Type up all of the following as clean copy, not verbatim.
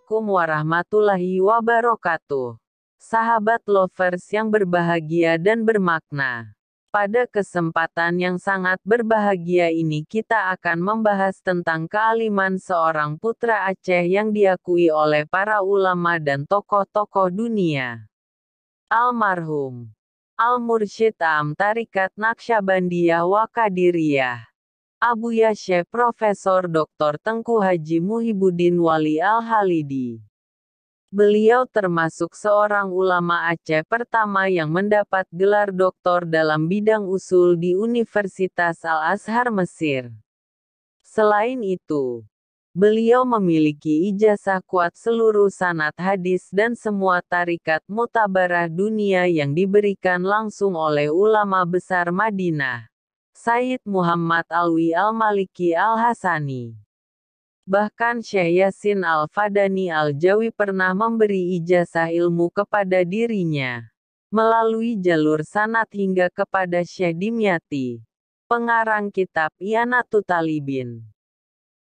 Assalamualaikum warahmatullahi wabarakatuh. Sahabat lovers yang berbahagia dan bermakna. Pada kesempatan yang sangat berbahagia ini kita akan membahas tentang kealiman seorang putra Aceh yang diakui oleh para ulama dan tokoh-tokoh dunia. Almarhum Al-Mursyid Am Tarikat Naqsyabandiyah wa Qadiriyah. Abuya Syekh Profesor Dr. Tengku Haji Muhibbuddin Wali Al-Halidi. Beliau termasuk seorang ulama Aceh pertama yang mendapat gelar doktor dalam bidang usul di Universitas Al-Azhar Mesir. Selain itu, beliau memiliki ijazah kuat seluruh sanad hadis dan semua tarikat mutabarah dunia yang diberikan langsung oleh ulama besar Madinah. Sayyid Muhammad Alwi Al-Maliki Al-Hasani. Bahkan Syekh Yasin Al-Fadani Al-Jawi pernah memberi ijazah ilmu kepada dirinya. Melalui jalur sanad hingga kepada Syekh Dimyati, pengarang kitab I'anatul Talibin.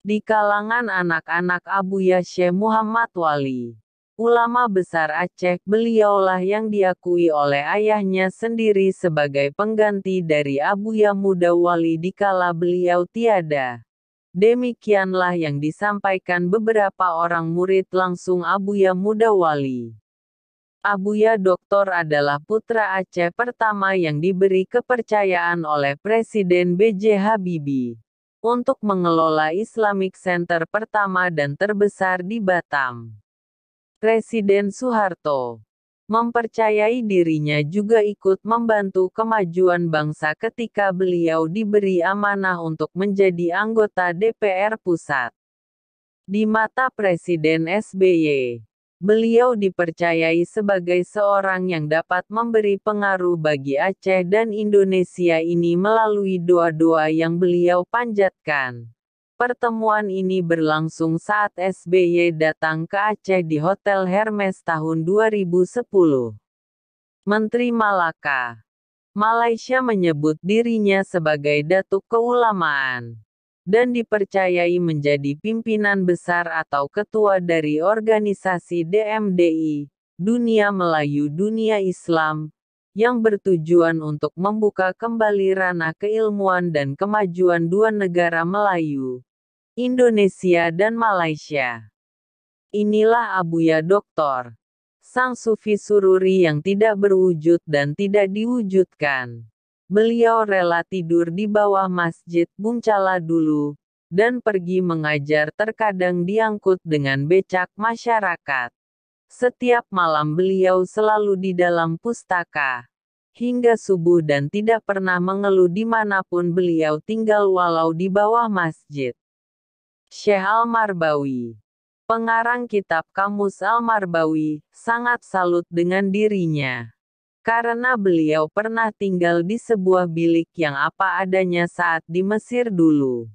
Di kalangan anak-anak Abuya Syekh Muhammad Wali, ulama besar Aceh, beliaulah yang diakui oleh ayahnya sendiri sebagai pengganti dari Abuya Muda Wali dikala beliau tiada. Demikianlah yang disampaikan beberapa orang murid langsung Abuya Muda Wali. Abuya Doktor adalah putra Aceh pertama yang diberi kepercayaan oleh Presiden B.J. Habibie untuk mengelola Islamic Center pertama dan terbesar di Batam. Presiden Soeharto mempercayai dirinya juga ikut membantu kemajuan bangsa ketika beliau diberi amanah untuk menjadi anggota DPR Pusat. Di mata Presiden SBY, beliau dipercayai sebagai seorang yang dapat memberi pengaruh bagi Aceh dan Indonesia ini melalui doa-doa yang beliau panjatkan. Pertemuan ini berlangsung saat SBY datang ke Aceh di Hotel Hermes tahun 2010. Menteri Malaka, Malaysia menyebut dirinya sebagai datuk keulamaan, dan dipercayai menjadi pimpinan besar atau ketua dari organisasi DMDI, Dunia Melayu Dunia Islam, yang bertujuan untuk membuka kembali ranah keilmuan dan kemajuan dua negara Melayu, Indonesia dan Malaysia. Inilah Abuya Doktor, sang sufi sururi yang tidak berwujud dan tidak diwujudkan. Beliau rela tidur di bawah masjid Bungcala dulu, dan pergi mengajar terkadang diangkut dengan becak masyarakat. Setiap malam beliau selalu di dalam pustaka, hingga subuh dan tidak pernah mengeluh dimanapun beliau tinggal walau di bawah masjid. Syekh Al-Marbawi, pengarang kitab Kamus Al-Marbawi, sangat salut dengan dirinya. Karena beliau pernah tinggal di sebuah bilik yang apa adanya saat di Mesir dulu.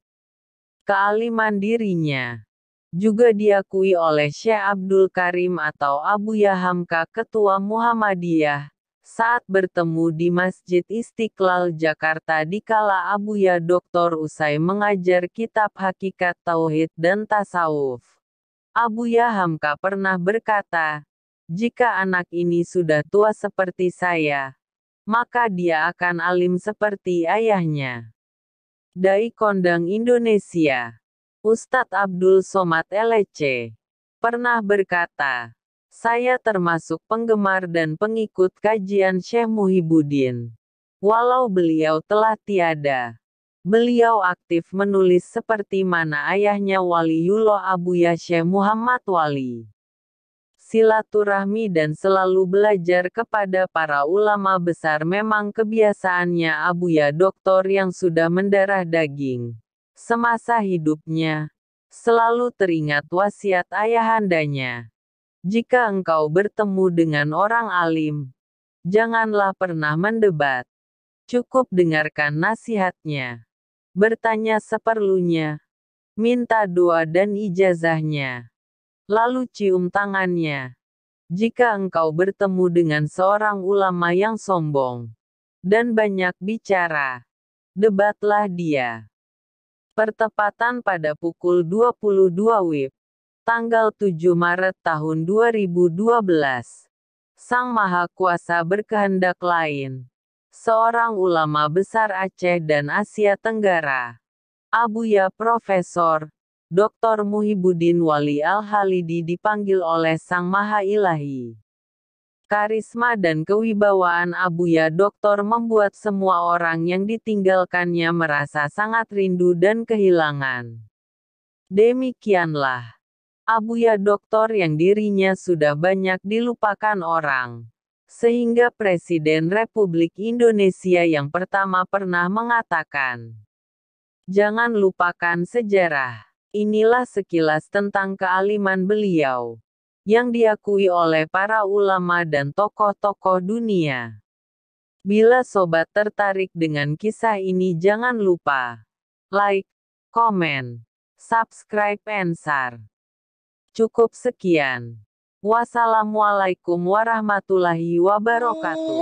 Kealiman dirinya juga diakui oleh Syekh Abdul Karim atau Abuya Hamka Ketua Muhammadiyah, saat bertemu di Masjid Istiqlal Jakarta dikala Abuya Doktor usai mengajar kitab Hakikat Tauhid dan Tasawuf. Abuya Hamka pernah berkata, jika anak ini sudah tua seperti saya, maka dia akan alim seperti ayahnya. Dai Kondang Indonesia, Ustadz Abdul Somad LC, pernah berkata, saya termasuk penggemar dan pengikut kajian Syekh Muhibbuddin. Walau beliau telah tiada, beliau aktif menulis seperti mana ayahnya Waliullah Abuya Syekh Muhammad Wali. Silaturahmi dan selalu belajar kepada para ulama besar memang kebiasaannya Abuya Doktor yang sudah mendarah daging. Semasa hidupnya, selalu teringat wasiat ayahandanya. Jika engkau bertemu dengan orang alim, janganlah pernah mendebat. Cukup dengarkan nasihatnya. Bertanya seperlunya. Minta doa dan ijazahnya. Lalu cium tangannya. Jika engkau bertemu dengan seorang ulama yang sombong dan banyak bicara, debatlah dia. Pertepatan pada pukul 22 WIB. Tanggal 7 Maret tahun 2012. Sang Maha Kuasa berkehendak lain. Seorang ulama besar Aceh dan Asia Tenggara. Abuya Profesor Dr. Muhibbuddin Wali Al-Halidi dipanggil oleh Sang Maha Ilahi. Karisma dan kewibawaan Abuya Doktor membuat semua orang yang ditinggalkannya merasa sangat rindu dan kehilangan. Demikianlah Abuya Doktor yang dirinya sudah banyak dilupakan orang. Sehingga Presiden Republik Indonesia yang pertama pernah mengatakan, "Jangan lupakan sejarah." Inilah sekilas tentang kealiman beliau, yang diakui oleh para ulama dan tokoh-tokoh dunia. Bila sobat tertarik dengan kisah ini, jangan lupa like, komen, subscribe and share. Cukup sekian. Wassalamualaikum warahmatullahi wabarakatuh.